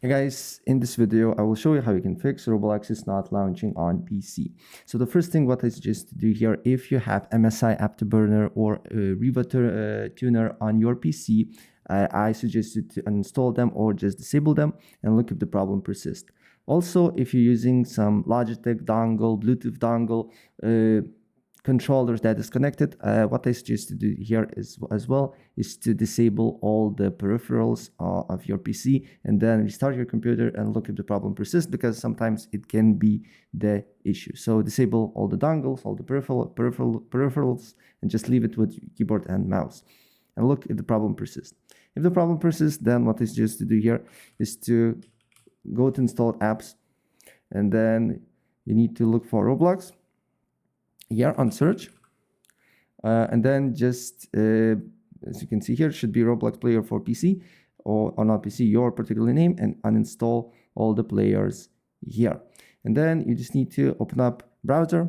Hey guys, in this video I will show you how you can fix Roblox is not launching on PC. So the first thing what I suggest to do here, if you have MSI Afterburner or Riva Tuner on your PC, I suggest you to uninstall them or just disable them and look if the problem persists. Also, if you're using some Logitech dongle, Bluetooth dongle, controllers that is connected, what I suggest to do here is as well is to disable all the peripherals of your PC and then restart your computer and look if the problem persists, because sometimes it can be the issue. So disable all the dongles, all the peripherals, and just leave it with keyboard and mouse and look if the problem persists. If the problem persists, then what I suggest to do here is to go to install apps, and then you need to look for Roblox here on search, and then just as you can see here, should be Roblox player for PC or not PC, your particular name, and uninstall all the players here. And then you just need to open up browser,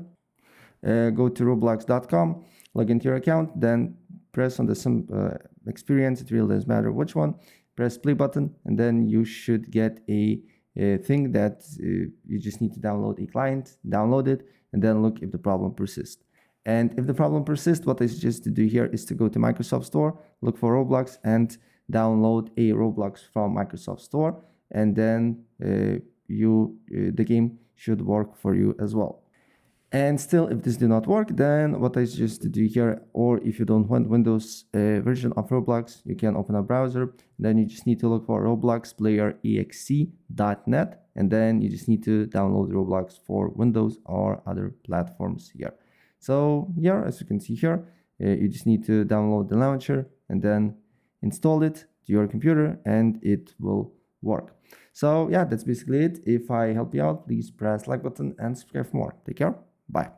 go to roblox.com, log into your account, then press on the experience, it really doesn't matter which one, press play button, and then you should get a thing that you just need to download a client, download it, and then look if the problem persists. And if the problem persists, what I suggest to do here is to go to Microsoft Store, look for Roblox, and download a Roblox from Microsoft Store, and then the game should work for you as well. And still, if this did not work, then what I suggest to do here, or if you don't want Windows version of Roblox, you can open a browser. Then you just need to look for Roblox Player exe.net, and then you just need to download Roblox for Windows or other platforms here. So here, as you can see here, you just need to download the launcher and then install it to your computer, and it will work. So yeah, that's basically it. If I help you out, please press like button and subscribe for more. Take care. Bye.